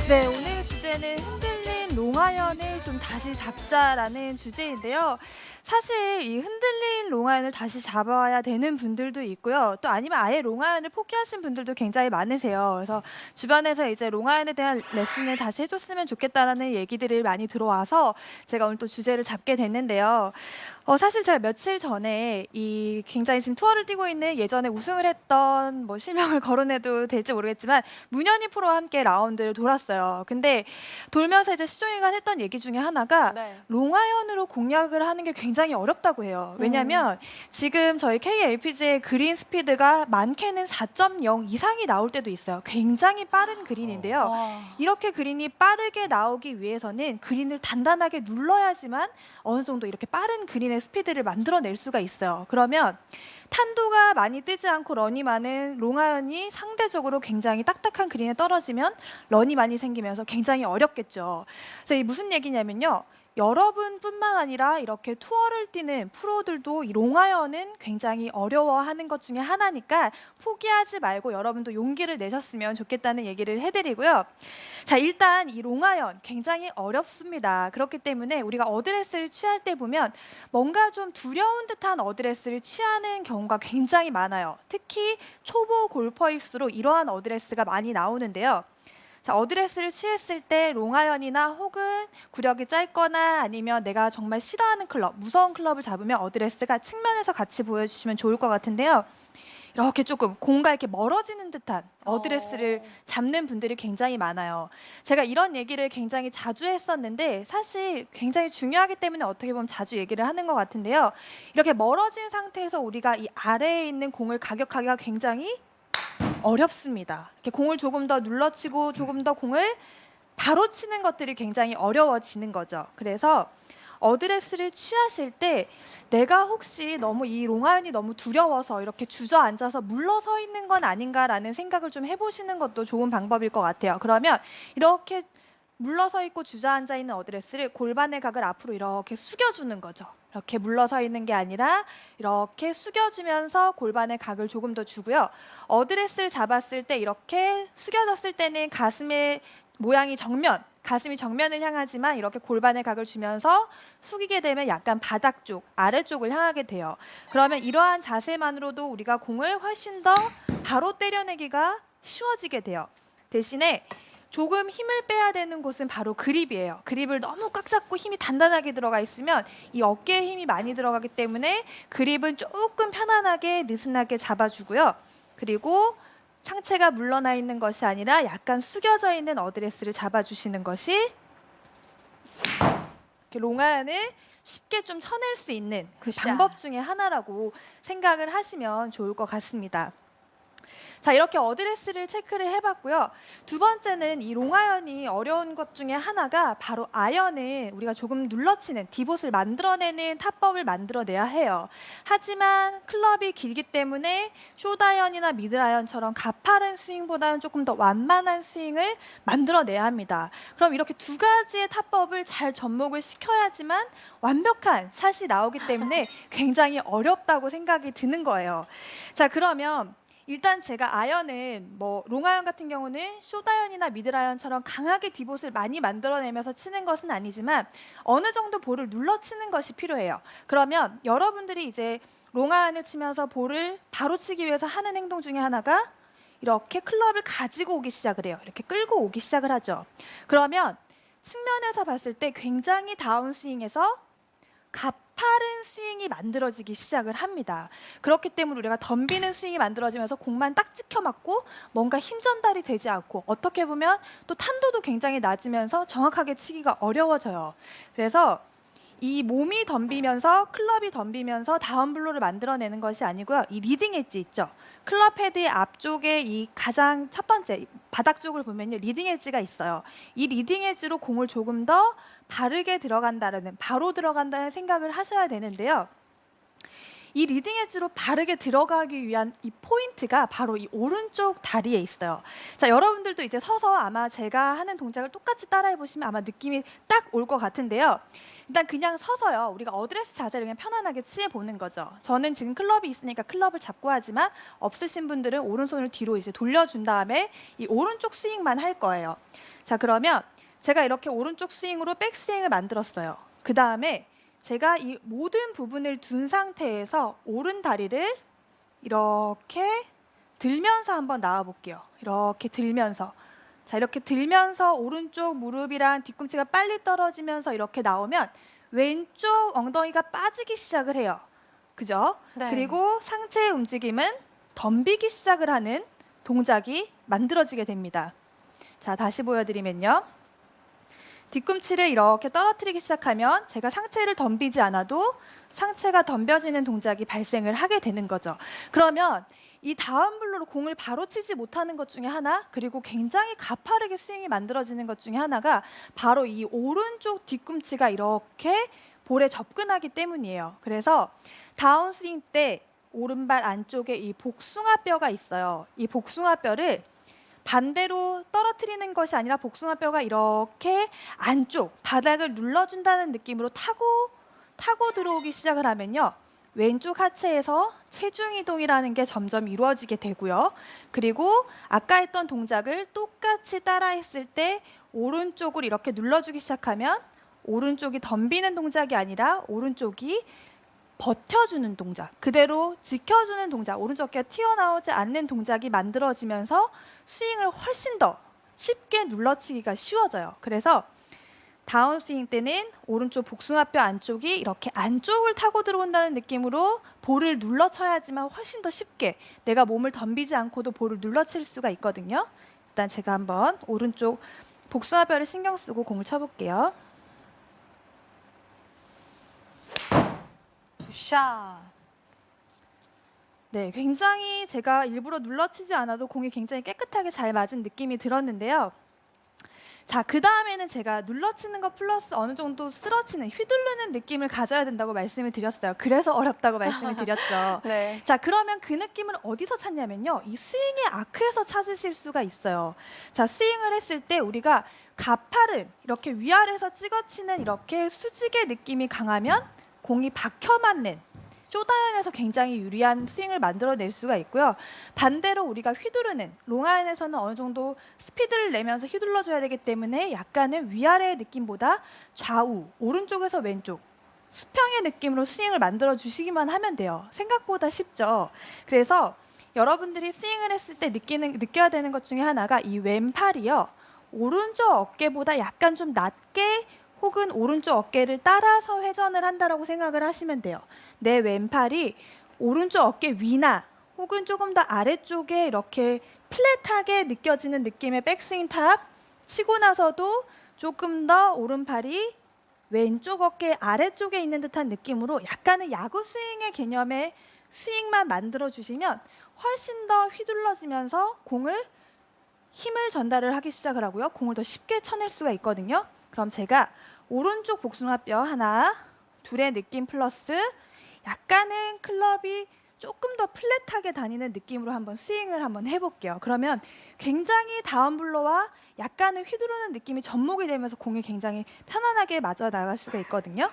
네, 오늘 주제는 흔들린 롱아연을 좀 다시 잡자라는 주제인데요. 사실 이 흔들린 롱아연을 다시 잡아야 되는 분들도 있고요. 또 아니면 아예 롱아연을 포기하신 분들도 굉장히 많으세요. 그래서 주변에서 이제 롱아연에 대한 레슨을 다시 해줬으면 좋겠다라는 얘기들이 많이 들어와서 제가 오늘 또 주제를 잡게 됐는데요. 사실 제가 며칠 전에 이 굉장히 지금 투어를 뛰고 있는 예전에 우승을 했던 뭐 실명을 거론해도 될지 모르겠지만 문현희 프로와 함께 라운드를 돌았어요. 근데 돌면서 이제 시종일관 했던 얘기 중에 하나가 네. 롱아이언으로 공략을 하는 게 굉장히 어렵다고 해요. 왜냐하면 지금 저희 KLPGA의 그린 스피드가 많게는 4.0 이상이 나올 때도 있어요. 굉장히 빠른 그린인데요. 와. 이렇게 그린이 빠르게 나오기 위해서는 그린을 단단하게 눌러야지만 어느 정도 이렇게 빠른 그린의 스피드를 만들어낼 수가 있어요. 그러면 탄도가 많이 뜨지 않고 런이 많은 롱아이언이 상대적으로 굉장히 딱딱한 그린에 떨어지면 런이 많이 생기면서 굉장히 어렵겠죠. 그래서 이 무슨 얘기냐면요. 여러분뿐만 아니라 이렇게 투어를 뛰는 프로들도 이 롱아이언은 굉장히 어려워하는 것 중에 하나니까 포기하지 말고 여러분도 용기를 내셨으면 좋겠다는 얘기를 해드리고요. 자, 일단 이 롱아이언 굉장히 어렵습니다. 그렇기 때문에 우리가 어드레스를 취할 때 보면 뭔가 좀 두려운 듯한 어드레스를 취하는 경우가 굉장히 많아요. 특히 초보 골퍼일수록 이러한 어드레스가 많이 나오는데요. 자, 어드레스를 취했을 때 롱아이언이나 혹은 구력이 짧거나 아니면 내가 정말 싫어하는 클럽, 무서운 클럽을 잡으면 어드레스가 측면에서 같이 보여주시면 좋을 것 같은데요. 이렇게 조금 공과 이렇게 멀어지는 듯한 어드레스를 잡는 분들이 굉장히 많아요. 제가 이런 얘기를 굉장히 자주 했었는데 사실 굉장히 중요하기 때문에 어떻게 보면 자주 얘기를 하는 것 같은데요. 이렇게 멀어진 상태에서 우리가 이 아래에 있는 공을 가격하기가 굉장히 어렵습니다. 이렇게 공을 조금 더 눌러치고 조금 더 공을 바로 치는 것들이 굉장히 어려워지는 거죠. 그래서 어드레스를 취하실 때 내가 혹시 너무 이 롱아이언이 너무 두려워서 이렇게 주저앉아서 물러서 있는 건 아닌가라는 생각을 좀 해보시는 것도 좋은 방법일 것 같아요. 그러면 이렇게 물러서 있고 주저앉아 있는 어드레스를 골반의 각을 앞으로 이렇게 숙여주는 거죠. 이렇게 물러서 있는 게 아니라 이렇게 숙여주면서 골반의 각을 조금 더 주고요. 어드레스를 잡았을 때 이렇게 숙여졌을 때는 가슴의 모양이 정면, 가슴이 정면을 향하지만 이렇게 골반의 각을 주면서 숙이게 되면 약간 바닥 쪽, 아래쪽을 향하게 돼요. 그러면 이러한 자세만으로도 우리가 공을 훨씬 더 바로 때려내기가 쉬워지게 돼요. 대신에 조금 힘을 빼야 되는 곳은 바로 그립이에요. 그립을 너무 꽉 잡고 힘이 단단하게 들어가 있으면 이 어깨에 힘이 많이 들어가기 때문에 그립은 조금 편안하게 느슨하게 잡아주고요. 그리고 상체가 물러나 있는 것이 아니라 약간 숙여져 있는 어드레스를 잡아주시는 것이 이렇게 롱아이언을 쉽게 좀 쳐낼 수 있는 그 굿샷. 방법 중에 하나라고 생각을 하시면 좋을 것 같습니다. 자, 이렇게 어드레스를 체크를 해봤고요. 두 번째는 이 롱아이언이 어려운 것 중에 하나가 바로 아이언을 우리가 조금 눌러치는 디봇을 만들어내는 탑법을 만들어내야 해요. 하지만 클럽이 길기 때문에 숏아이언이나 미드아이언처럼 가파른 스윙보다는 조금 더 완만한 스윙을 만들어내야 합니다. 그럼 이렇게 두 가지의 탑법을 잘 접목을 시켜야지만 완벽한 샷이 나오기 때문에 굉장히 어렵다고 생각이 드는 거예요. 자, 그러면 일단 제가 아이언은 뭐 롱아이언 같은 경우는 숏아이언이나 미드아이언처럼 강하게 디봇을 많이 만들어내면서 치는 것은 아니지만 어느 정도 볼을 눌러 치는 것이 필요해요. 그러면 여러분들이 이제 롱아이언을 치면서 볼을 바로 치기 위해서 하는 행동 중에 하나가 이렇게 클럽을 가지고 오기 시작을 해요. 이렇게 끌고 오기 시작을 하죠. 그러면 측면에서 봤을 때 굉장히 다운스윙에서 가파른 스윙이 만들어지기 시작을 합니다. 그렇기 때문에 우리가 덤비는 스윙이 만들어지면서 공만 딱 찍혀 맞고 뭔가 힘 전달이 되지 않고 어떻게 보면 또 탄도도 굉장히 낮으면서 정확하게 치기가 어려워져요. 그래서 이 몸이 덤비면서 클럽이 덤비면서 다운블로를 만들어내는 것이 아니고요. 이 리딩 엣지 있죠. 클럽 헤드의 앞쪽에 이 가장 첫 번째 바닥 쪽을 보면요. 리딩 엣지가 있어요. 이 리딩 엣지로 공을 조금 더 바르게 들어간다는 바로 들어간다는 생각을 하셔야 되는데요. 이 리딩 엣지로 바르게 들어가기 위한 이 포인트가 바로 이 오른쪽 다리에 있어요. 자, 여러분들도 이제 서서 아마 제가 하는 동작을 똑같이 따라해 보시면 아마 느낌이 딱 올 것 같은데요. 일단 그냥 서서요. 우리가 어드레스 자세를 그냥 편안하게 취해 보는 거죠. 저는 지금 클럽이 있으니까 클럽을 잡고 하지만 없으신 분들은 오른손을 뒤로 이제 돌려준 다음에 이 오른쪽 스윙만 할 거예요. 자, 그러면 제가 이렇게 오른쪽 스윙으로 백스윙을 만들었어요. 그 다음에 제가 이 모든 부분을 둔 상태에서 오른 다리를 이렇게 들면서 한번 나와 볼게요. 이렇게 들면서. 자, 이렇게 들면서 오른쪽 무릎이랑 뒤꿈치가 빨리 떨어지면서 이렇게 나오면 왼쪽 엉덩이가 빠지기 시작을 해요. 그죠? 네. 그리고 상체의 움직임은 덤비기 시작을 하는 동작이 만들어지게 됩니다. 자, 다시 보여드리면요. 뒤꿈치를 이렇게 떨어뜨리기 시작하면 제가 상체를 덤비지 않아도 상체가 덤벼지는 동작이 발생을 하게 되는 거죠. 그러면 이 다운 블로로 공을 바로 치지 못하는 것 중에 하나, 그리고 굉장히 가파르게 스윙이 만들어지는 것 중에 하나가 바로 이 오른쪽 뒤꿈치가 이렇게 볼에 접근하기 때문이에요. 그래서 다운 스윙 때 오른발 안쪽에 이 복숭아뼈가 있어요. 이 복숭아뼈를 반대로 떨어뜨리는 것이 아니라 복숭아뼈가 이렇게 안쪽 바닥을 눌러준다는 느낌으로 타고 들어오기 시작을 하면요. 왼쪽 하체에서 체중 이동이라는 게 점점 이루어지게 되고요. 그리고 아까 했던 동작을 똑같이 따라 했을 때 오른쪽을 이렇게 눌러주기 시작하면 오른쪽이 덤비는 동작이 아니라 오른쪽이 버텨주는 동작, 그대로 지켜주는 동작, 오른쪽 어깨가 튀어나오지 않는 동작이 만들어지면서 스윙을 훨씬 더 쉽게 눌러치기가 쉬워져요. 그래서 다운스윙 때는 오른쪽 복숭아뼈 안쪽이 이렇게 안쪽을 타고 들어온다는 느낌으로 볼을 눌러쳐야지만 훨씬 더 쉽게 내가 몸을 덤비지 않고도 볼을 눌러칠 수가 있거든요. 일단 제가 한번 오른쪽 복숭아뼈를 신경 쓰고 공을 쳐볼게요. 샷. 네, 굉장히 제가 일부러 눌러치지 않아도 공이 굉장히 깨끗하게 잘 맞은 느낌이 들었는데요. 자, 그 다음에는 제가 눌러치는 것 플러스 어느 정도 쓰러치는, 휘두르는 느낌을 가져야 된다고 말씀을 드렸어요. 그래서 어렵다고 말씀을 드렸죠. 네. 자, 그러면 그 느낌을 어디서 찾냐면요. 이 스윙의 아크에서 찾으실 수가 있어요. 자, 스윙을 했을 때 우리가 가파른, 이렇게 위아래에서 찍어치는 이렇게 수직의 느낌이 강하면 공이 박혀 맞는 쇼다이언에서 굉장히 유리한 스윙을 만들어낼 수가 있고요. 반대로 우리가 휘두르는 롱아이언에서는 어느 정도 스피드를 내면서 휘둘러줘야 되기 때문에 약간은 위아래의 느낌보다 좌우, 오른쪽에서 왼쪽 수평의 느낌으로 스윙을 만들어 주시기만 하면 돼요. 생각보다 쉽죠. 그래서 여러분들이 스윙을 했을 때 느껴야 되는 것 중에 하나가 이 왼팔이요. 오른쪽 어깨보다 약간 좀 낮게 혹은 오른쪽 어깨를 따라서 회전을 한다라고 생각을 하시면 돼요. 내 왼팔이 오른쪽 어깨 위나 혹은 조금 더 아래쪽에 이렇게 플랫하게 느껴지는 느낌의 백스윙 탑 치고 나서도 조금 더 오른팔이 왼쪽 어깨 아래쪽에 있는 듯한 느낌으로 약간의 야구 스윙의 개념의 스윙만 만들어 주시면 훨씬 더 휘둘러지면서 공을 힘을 전달을 하기 시작을 하고요. 공을 더 쉽게 쳐낼 수가 있거든요. 그럼 제가 오른쪽 복숭아뼈 하나, 둘의 느낌 플러스 약간은 클럽이 조금 더 플랫하게 다니는 느낌으로 한번 스윙을 한번 해볼게요. 그러면 굉장히 다운블로와 약간은 휘두르는 느낌이 접목이 되면서 공이 굉장히 편안하게 맞아 나갈 수가 있거든요.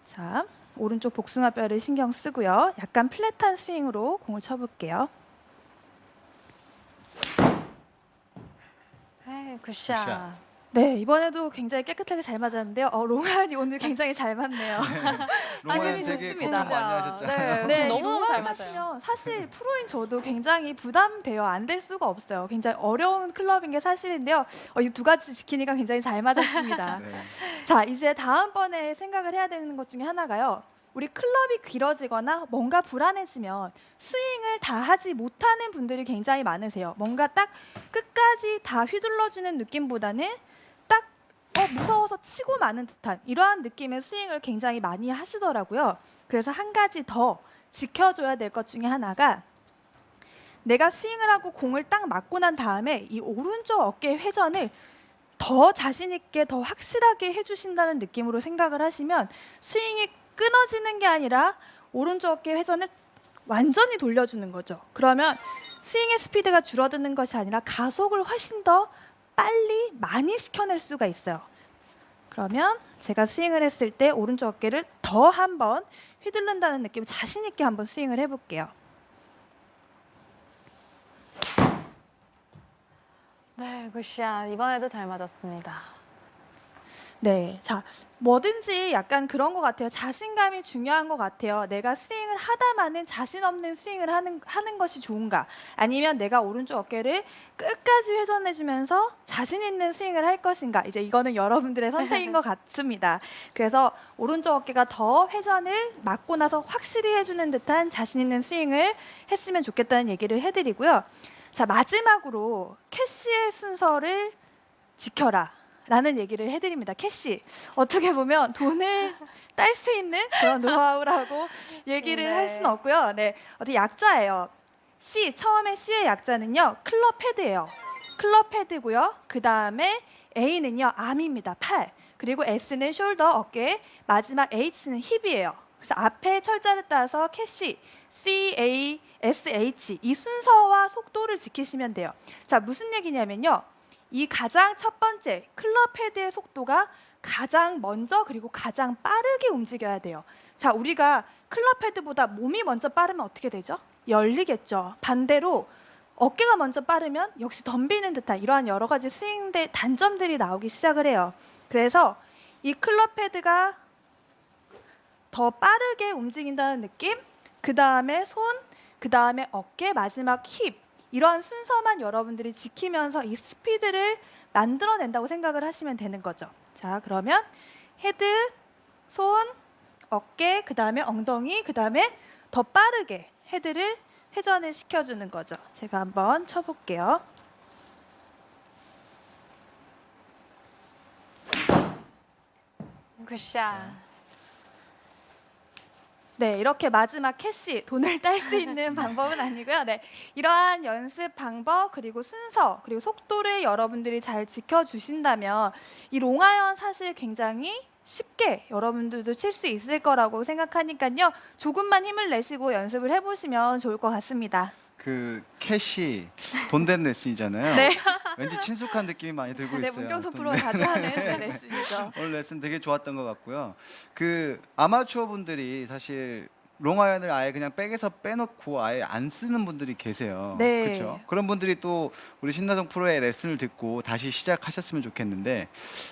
자, 오른쪽 복숭아뼈를 신경 쓰고요. 약간 플랫한 스윙으로 공을 쳐볼게요. 네, 굿샷. 굿샷. 네, 이번에도 굉장히 깨끗하게 잘 맞았는데요. 롱아연이 오늘 굉장히 잘 맞네요. 롱아연 기분이 되게 좋습니다. 걱정 많이 하셨잖아요. 네, 이 너무너무 잘 롱아연 맞아요. 하시면 사실 프로인 저도 굉장히 부담돼요. 안 될 수가 없어요. 굉장히 어려운 클럽인 게 사실인데요. 이 두 가지 지키니까 굉장히 잘 맞았습니다. 네. 자, 이제 다음번에 생각을 해야 되는 것 중에 하나가요. 우리 클럽이 길어지거나 뭔가 불안해지면 스윙을 다 하지 못하는 분들이 굉장히 많으세요. 뭔가 딱 끝까지 다 휘둘러주는 느낌보다는 딱 무서워서 치고 마는 듯한 이러한 느낌의 스윙을 굉장히 많이 하시더라고요. 그래서 한 가지 더 지켜줘야 될 것 중에 하나가 내가 스윙을 하고 공을 딱 맞고 난 다음에 이 오른쪽 어깨 회전을 더 자신 있게 더 확실하게 해주신다는 느낌으로 생각을 하시면 스윙이 끊어지는 게 아니라 오른쪽 어깨 회전을 완전히 돌려주는 거죠. 그러면 스윙의 스피드가 줄어드는 것이 아니라 가속을 훨씬 더 빨리 많이 시켜낼 수가 있어요. 그러면 제가 스윙을 했을 때 오른쪽 어깨를 더 한번 휘두른다는 느낌 자신 있게 한번 스윙을 해볼게요. 네, 굿샷. 이번에도 잘 맞았습니다. 네, 자 뭐든지 약간 그런 것 같아요. 자신감이 중요한 것 같아요. 내가 스윙을 하다마는 자신 없는 스윙을 하는 것이 좋은가? 아니면 내가 오른쪽 어깨를 끝까지 회전해주면서 자신 있는 스윙을 할 것인가? 이제 이거는 여러분들의 선택인 것 같습니다. 그래서 오른쪽 어깨가 더 회전을 맞고 나서 확실히 해주는 듯한 자신 있는 스윙을 했으면 좋겠다는 얘기를 해드리고요. 자 마지막으로 캐시의 순서를 지켜라. 라는 얘기를 해드립니다. 캐시 어떻게 보면 돈을 딸 수 있는 그런 노하우라고 얘기를 할 수는 없고요. 네, 어떻게 약자예요. C 처음에 C의 약자는요 클럽 헤드예요. 클럽 헤드고요. 그 다음에 A는요 암입니다. 팔. 그리고 S는 숄더 어깨. 마지막 H는 힙이에요. 그래서 앞에 철자를 따서 캐시 C A S H 이 순서와 속도를 지키시면 돼요. 자 무슨 얘기냐면요. 이 가장 첫 번째 클럽 헤드의 속도가 가장 먼저 그리고 가장 빠르게 움직여야 돼요. 자, 우리가 클럽 헤드보다 몸이 먼저 빠르면 어떻게 되죠? 열리겠죠. 반대로 어깨가 먼저 빠르면 역시 덤비는 듯한 이러한 여러 가지 스윙의 단점들이 나오기 시작을 해요. 그래서 이 클럽 헤드가 더 빠르게 움직인다는 느낌, 그 다음에 손, 그 다음에 어깨, 마지막 힙 이러한 순서만 여러분들이 지키면서 이 스피드를 만들어낸다고 생각을 하시면 되는 거죠. 자, 그러면 헤드, 손, 어깨, 그 다음에 엉덩이, 그 다음에 더 빠르게 헤드를 회전을 시켜주는 거죠. 제가 한번 쳐볼게요. 굿샷. 네, 이렇게 마지막 캐시, 돈을 딸 수 있는 방법은 아니고요. 네, 이러한 연습 방법, 그리고 순서, 그리고 속도를 여러분들이 잘 지켜주신다면 이 롱아이언 사실 굉장히 쉽게 여러분들도 칠 수 있을 거라고 생각하니까요. 조금만 힘을 내시고 연습을 해보시면 좋을 것 같습니다. 그 캐시 돈 된 레슨이잖아요. 네. 왠지 친숙한 느낌이 많이 들고 네, 있어요. 문경수 돈 프로가 된- 자주 하는 네, 레슨이죠. 오늘 레슨 되게 좋았던 것 같고요. 그 아마추어 분들이 사실 롱아이언을 아예 그냥 백에서 빼놓고 아예 안 쓰는 분들이 계세요. 네. 그렇죠? 그런 분들이 또 우리 신나성 프로의 레슨을 듣고 다시 시작하셨으면 좋겠는데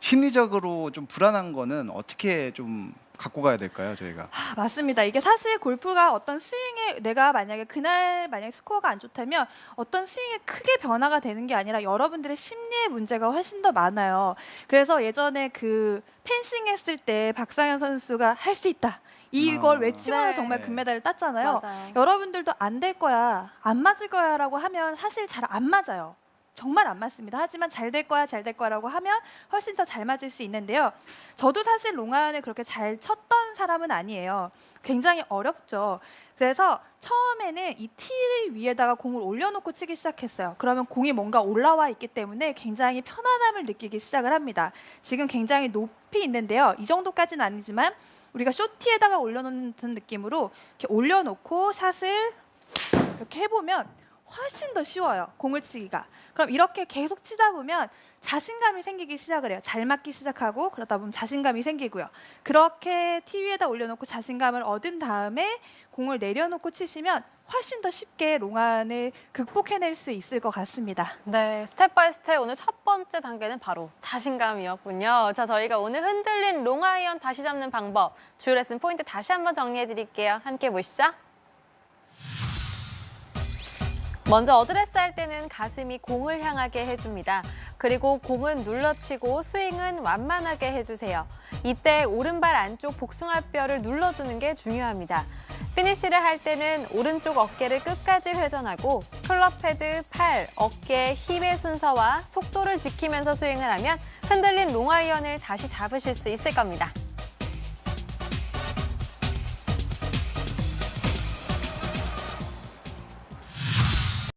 심리적으로 좀 불안한 거는 어떻게 좀 갖고 가야 될까요, 저희가? 맞습니다. 이게 사실 골프가 어떤 스윙에 내가 만약에 그날 만약에 스코어가 안 좋다면 어떤 스윙에 크게 변화가 되는 게 아니라 여러분들의 심리의 문제가 훨씬 더 많아요. 그래서 예전에 그 펜싱 했을 때 박상현 선수가 할 수 있다. 이걸 아. 외치면서 네. 정말 금메달을 땄잖아요. 맞아요. 여러분들도 안 될 거야, 안 맞을 거야라고 하면 사실 잘 안 맞아요. 정말 안 맞습니다. 하지만 잘 될 거야, 잘 될 거야라고 하면 훨씬 더 잘 맞을 수 있는데요. 저도 사실 롱아이언을 그렇게 잘 쳤던 사람은 아니에요. 굉장히 어렵죠. 그래서 처음에는 이 티 위에다가 공을 올려놓고 치기 시작했어요. 그러면 공이 뭔가 올라와 있기 때문에 굉장히 편안함을 느끼기 시작을 합니다. 지금 굉장히 높이 있는데요. 이 정도까지는 아니지만 우리가 쇼티에다가 올려놓는 듯한 느낌으로 이렇게 올려놓고 샷을 이렇게 해보면 훨씬 더 쉬워요. 공을 치기가. 그럼 이렇게 계속 치다 보면 자신감이 생기기 시작을 해요. 잘 맞기 시작하고 그러다 보면 자신감이 생기고요. 그렇게 티 위에다 올려놓고 자신감을 얻은 다음에 공을 내려놓고 치시면 훨씬 더 쉽게 롱안을 극복해낼 수 있을 것 같습니다. 네, 스텝 바이 스텝 오늘 첫 번째 단계는 바로 자신감이었군요. 자, 저희가 오늘 흔들린 롱아이언 다시 잡는 방법, 주요 레슨 포인트 다시 한번 정리해 드릴게요. 함께 보시죠. 먼저 어드레스 할 때는 가슴이 공을 향하게 해줍니다. 그리고 공은 눌러치고 스윙은 완만하게 해주세요. 이때 오른발 안쪽 복숭아뼈를 눌러주는 게 중요합니다. 피니쉬를 할 때는 오른쪽 어깨를 끝까지 회전하고 클럽 헤드, 팔, 어깨, 힙의 순서와 속도를 지키면서 스윙을 하면 흔들린 롱아이언을 다시 잡으실 수 있을 겁니다.